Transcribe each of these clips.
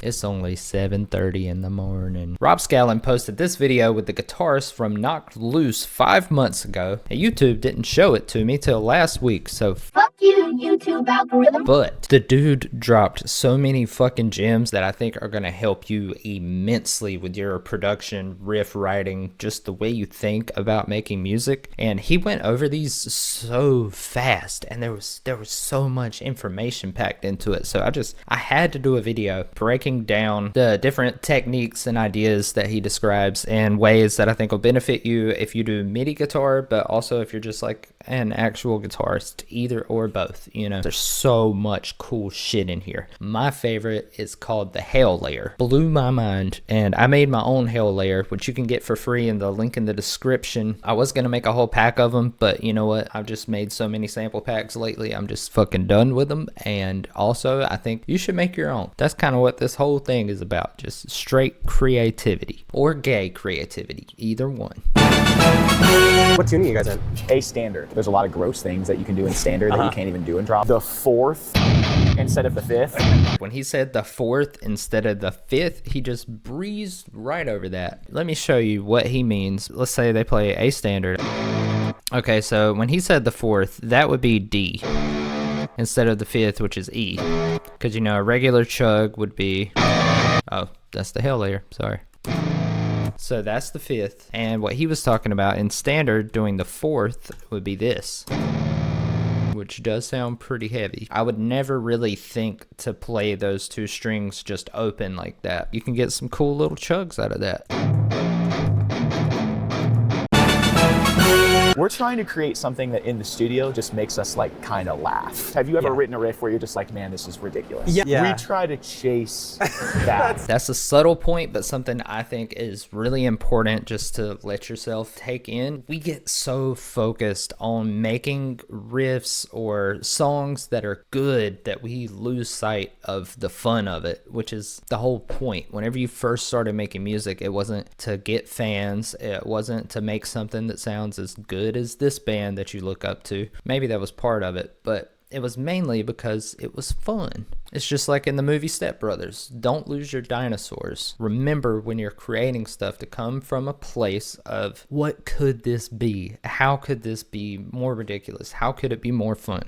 It's only 7:30 in the morning. Rob Scallon posted this video with the Guitarist from Knocked Loose 5 months ago. And YouTube didn't show it to me till last week, so fuck you, YouTube algorithm. But the dude dropped so many fucking gems that I think are gonna help you immensely with your production, riff writing, just the way you think about making music. And he went over these so fast, and there was so much information packed into it. So I had to do a video breaking down the different techniques and ideas that he describes in ways that I think will benefit you if you do MIDI guitar, but also if you're just like an actual guitarist, either or both. You know, there's so much cool shit in here. My favorite is called the Hale layer. Blew my mind, and I made my own Hale layer, which you can get for free in the link in the description. I was gonna make a whole pack of them, but you know what? I've just made so many sample packs lately, I'm just fucking done with them. And also, I think you should make your own. That's kind of what this whole thing is about, just straight creativity or gay creativity, either one. What tuning are you guys in? A standard. There's a lot of gross things that you can do in standard that you can't even do in drop. The fourth instead of the fifth. When he said the fourth instead of the fifth, he just breezed right over that. Let me show you what he means. Let's say they play A standard. Okay, so when he said the fourth, that would be D instead of the fifth, which is E. Because, you know, a regular chug would be... Oh, that's the Hale layer. Sorry. So that's the fifth. And what he was talking about in standard doing the fourth would be this, which does sound pretty heavy. I would never really think to play those two strings just open like that. You can get some cool little chugs out of that. We're trying to create something that in the studio just makes us like kind of laugh. Have you ever written a riff where you're just like, man, this is ridiculous? Yeah. We try to chase that. That's a subtle point, but something I think is really important just to let yourself take in. We get so focused on making riffs or songs that are good that we lose sight of the fun of it, which is the whole point. Whenever you first started making music, it wasn't to get fans. It wasn't to make something that sounds as good as this band that you look up to. Maybe that was part of it, but it was mainly because it was fun. It's just like in the movie Step Brothers. Don't lose your dinosaurs. Remember when you're creating stuff to come from a place of what could this be? How could this be more ridiculous? How could it be more fun?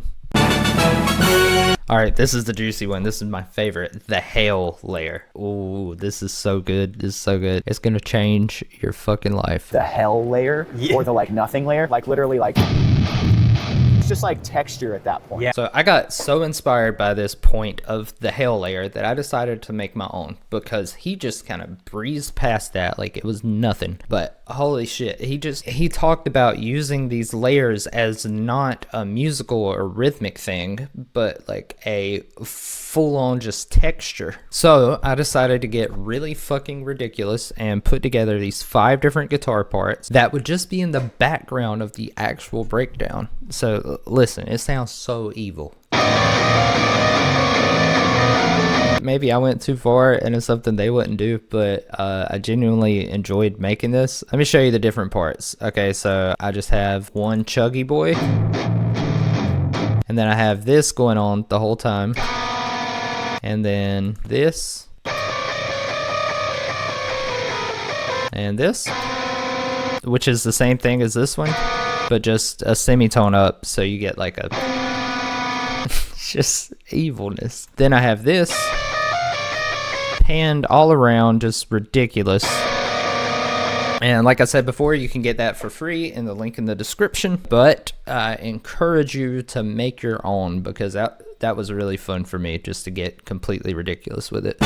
All right, this is the juicy one. This is my favorite, the Hale layer. Ooh, this is so good. This is so good. It's gonna change your fucking life. The hell layer or the like nothing layer, like literally like it's just like texture at that point. Yeah. So I got so inspired by this point of the Hale layer that I decided to make my own, because he just kind of breezed past that like it was nothing. But holy shit, he talked about using these layers as not a musical or rhythmic thing, but like a full-on just texture. So I decided to get really fucking ridiculous and put together these 5 different guitar parts that would just be in the background of the actual breakdown. So listen, it sounds so evil. Maybe I went too far and it's something they wouldn't do, but I genuinely enjoyed making this. Let me show you the different parts. Okay, so I just have one chuggy boy, and then I have this going on the whole time, and then this, and this, which is the same thing as this one, but just a semitone up, so you get like a just evilness. Then I have this panned all around, just ridiculous. And like I said before, you can get that for free in the link in the description, but I encourage you to make your own, because that was really fun for me, just to get completely ridiculous with it.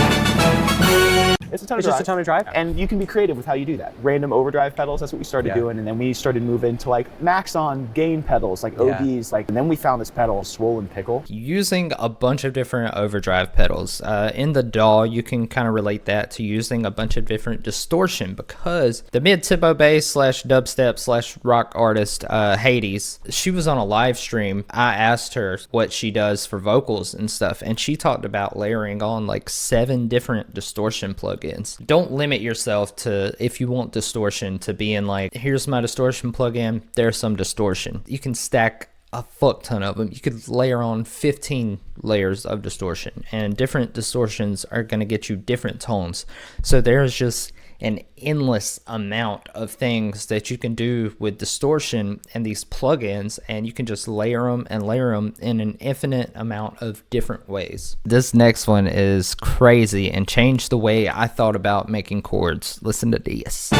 It's a ton of It's drive. just a ton of drive. And you can be creative with how you do that. Random overdrive pedals, that's what we started doing. And then we started moving to like max on gain pedals, like OBs, like, and then we found this pedal, Swollen Pickle. Using a bunch of different overdrive pedals. In the DAW, you can kind of relate that to using a bunch of different distortion, because the mid-tempo bass slash dubstep slash rock artist, Hades, she was on a live stream. I asked her what she does for vocals and stuff, and she talked about layering on like 7 different distortion plugins. Don't limit yourself to, if you want distortion, to being like, here's my distortion plugin, there's some distortion. You can stack a fuck ton of them. You could layer on 15 layers of distortion, and different distortions are going to get you different tones. So there's just an endless amount of things that you can do with distortion and these plugins, and you can just layer them in an infinite amount of different ways. This next one is crazy and changed the way I thought about making chords. Listen to this.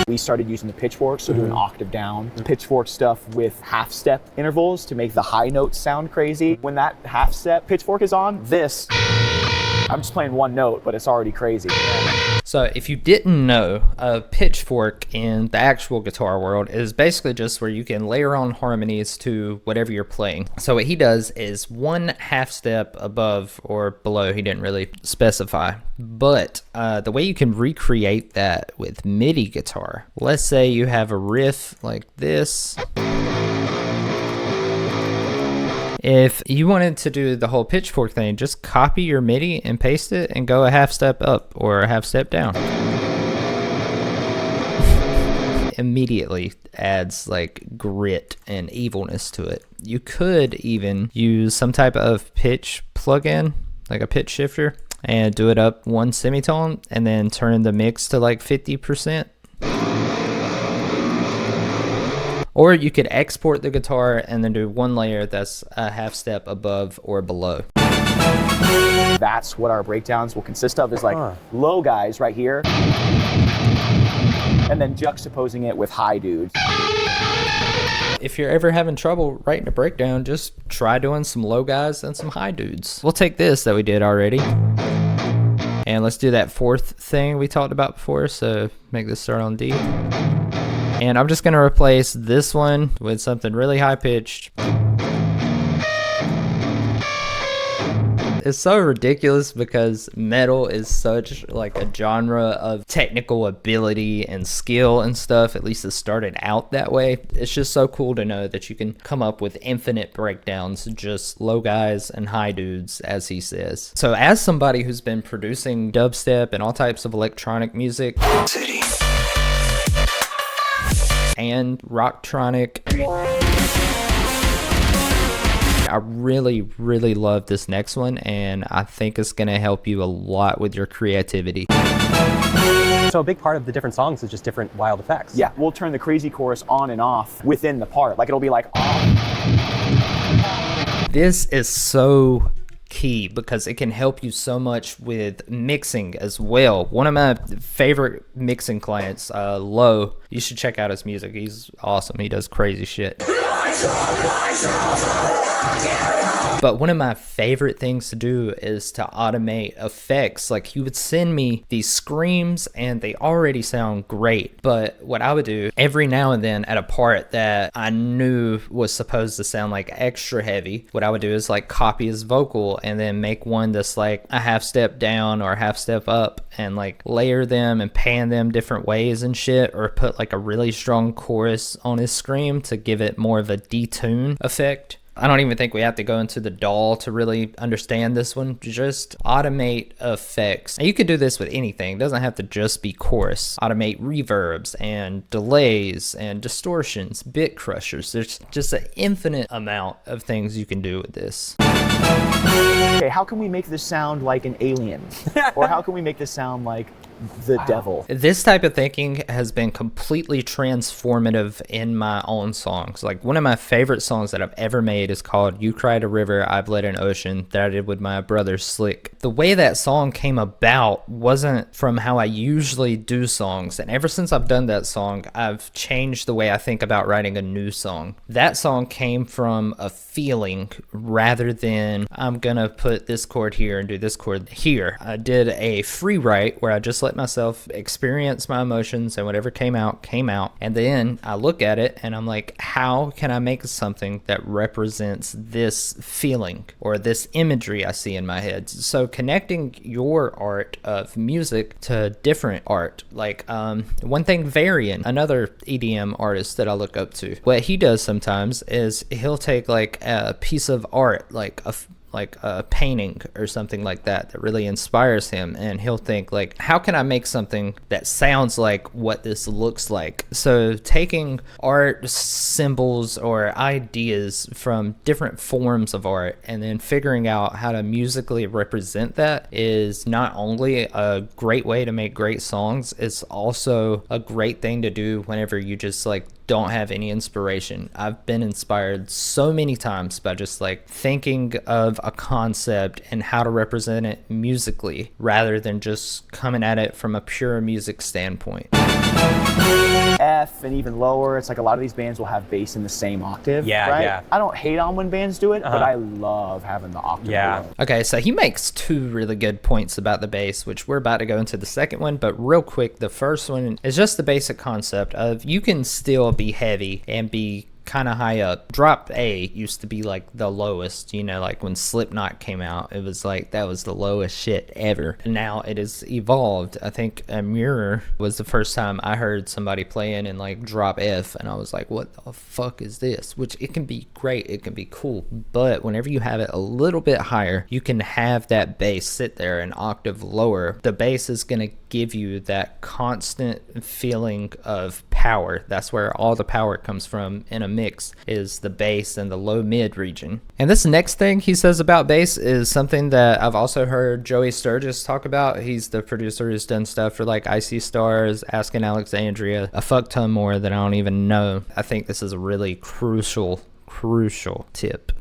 We started using the pitchfork, so doing octave down, pitchfork stuff with half step intervals to make the high notes sound crazy. When that half step pitchfork is on, I'm just playing one note, but it's already crazy. So if you didn't know, a pitchfork in the actual guitar world is basically just where you can layer on harmonies to whatever you're playing. So what he does is one half step above or below. He didn't really specify, but the way you can recreate that with MIDI guitar, let's say you have a riff like this. If you wanted to do the whole pitchfork thing, just copy your MIDI and paste it and go a half step up or a half step down. Immediately adds like grit and evilness to it. You could even use some type of pitch plugin, like a pitch shifter, and do it up one semitone and then turn the mix to like 50%. Or you could export the guitar and then do one layer that's a half step above or below. That's what our breakdowns will consist of, is like low guys right here, and then juxtaposing it with high dudes. If you're ever having trouble writing a breakdown, just try doing some low guys and some high dudes. We'll take this that we did already, and let's do that fourth thing we talked about before, so make this start on D. And I'm just going to replace this one with something really high pitched. It's so ridiculous because metal is such like a genre of technical ability and skill and stuff. At least it started out that way. It's just so cool to know that you can come up with infinite breakdowns, just low guys and high dudes, as he says. So as somebody who's been producing dubstep and all types of electronic music and rocktronic, I really love this next one, and I think it's gonna help you a lot with your creativity. So a big part of the different songs is just different wild effects. Yeah, we'll turn the crazy chorus on and off within the part. Like it'll be like This is so key because it can help you so much with mixing as well. One of my favorite mixing clients, Low, you should check out his music. He's awesome. He does crazy shit. But one of my favorite things to do is to automate effects. Like, you would send me these screams and they already sound great. But what I would do every now and then at a part that I knew was supposed to sound like extra heavy, what I would do is like copy his vocal and then make one that's like a half step down or a half step up and like layer them and pan them different ways and shit, or put like a really strong chorus on his scream to give it more of a detune effect. I don't even think we have to go into the DAW to really understand this one. Just automate effects. And you can do this with anything. It doesn't have to just be chorus. Automate reverbs and delays and distortions, bit crushers. There's just an infinite amount of things you can do with this. Okay, how can we make this sound like an alien? Or how can we make this sound like the devil? This type of thinking has been completely transformative in my own songs. Like, one of my favorite songs that I've ever made is called You Cried a River, I Bled an Ocean, that I did with my brother Slick. The way that song came about wasn't from how I usually do songs, and ever since I've done that song, I've changed the way I think about writing a new song. That song came from a feeling rather than I'm gonna put this chord here and do this chord here. I did a free write where I just let myself experience my emotions, and whatever came out, and then I look at it and I'm like, how can I make something that represents this feeling or this imagery I see in my head? So connecting your art of music to different art, like one thing, Varian, another EDM artist that I look up to, what he does sometimes is he'll take like a piece of art, like like a painting or something like that really inspires him, and he'll think like, how can I make something that sounds like what this looks like? So taking art symbols or ideas from different forms of art and then figuring out how to musically represent that is not only a great way to make great songs, it's also a great thing to do whenever you just like don't have any inspiration. I've been inspired so many times by just like thinking of a concept and how to represent it musically rather than just coming at it from a pure music standpoint. F and even lower, it's like a lot of these bands will have bass in the same octave. Yeah, right? yeah. I don't hate on when bands do it, but I love having the octave. Yeah. below. Okay, so he makes two really good points about the bass, which we're about to go into the second one, but real quick, the first one is just the basic concept of you can still be heavy and be kind of high up. Drop A used to be like the lowest, you know, like when Slipknot came out, it was like that was the lowest shit ever. And now it has evolved. I think a Mirror was the first time I heard somebody playing in like drop F, and I was like, what the fuck is this? Which it can be great, it can be cool, but whenever you have it a little bit higher, you can have that bass sit there an octave lower. The bass is going to give you that constant feeling of power. That's where all the power comes from in a mix, is the bass and the low mid region. And this next thing he says about bass is something that I've also heard Joey Sturgis talk about. He's the producer who's done stuff for like Icy Stars, Asking Alexandria, a fuck ton more that I don't even know. I think this is a really crucial tip.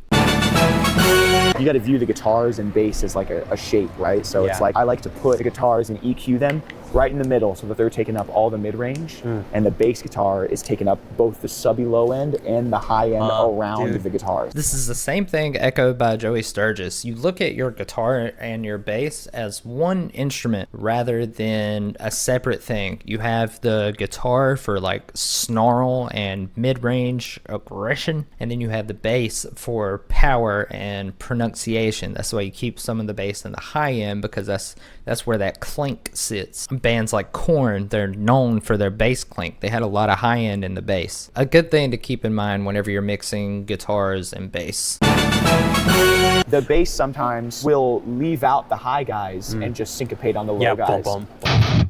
You got to view the guitars and bass as like a shape, right? So it's like I like to put the guitars and EQ them right in the middle so that they're taking up all the mid-range, and the bass guitar is taking up both the subby low end and the high end around the guitars. This is the same thing echoed by Joey Sturgis. You look at your guitar and your bass as one instrument rather than a separate thing. You have the guitar for like snarl and mid-range aggression, and then you have the bass for power and pronunciation. That's why you keep some of the bass in the high end, because that's where that clink sits. Bands like Korn, they're known for their bass clink. They had a lot of high end in the bass. A good thing to keep in mind whenever you're mixing guitars and bass. The bass sometimes will leave out the high guys and just syncopate on the low guys. Boom, boom.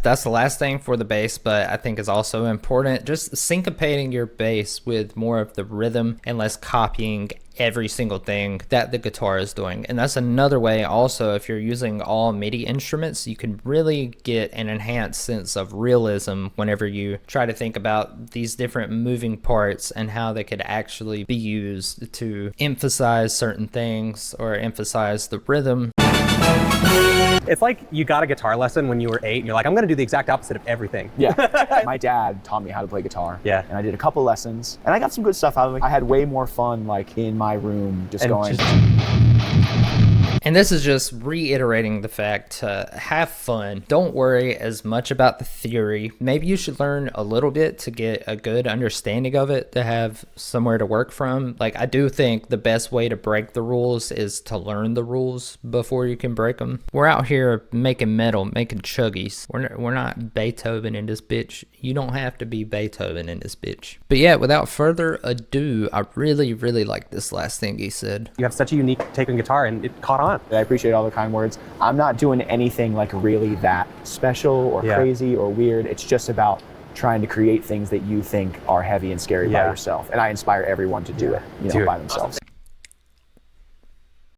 That's the last thing for the bass, but I think is also important. Just syncopating your bass with more of the rhythm and less copying every single thing that the guitar is doing. And that's another way also, if you're using all MIDI instruments, you can really get an enhanced sense of realism whenever you try to think about these different moving parts and how they could actually be used to emphasize certain things or emphasize the rhythm. It's like you got a guitar lesson when you were 8 and you're like, I'm going to do the exact opposite of everything. Yeah. My dad taught me how to play guitar. Yeah. And I did a couple lessons and I got some good stuff out of it. I had way more fun like in my room just going. And this is just reiterating the fact to have fun. Don't worry as much about the theory. Maybe you should learn a little bit to get a good understanding of it, to have somewhere to work from. Like, I do think the best way to break the rules is to learn the rules before you can break them. We're out here making metal, making chuggies. We're not Beethoven in this bitch. You don't have to be Beethoven in this bitch. But yeah, without further ado, I really like this last thing he said. You have such a unique take on guitar and it caught on. I appreciate all the kind words. I'm not doing anything like really that special or crazy or weird. It's just about trying to create things that you think are heavy and scary by yourself. And I inspire everyone to do it, by themselves.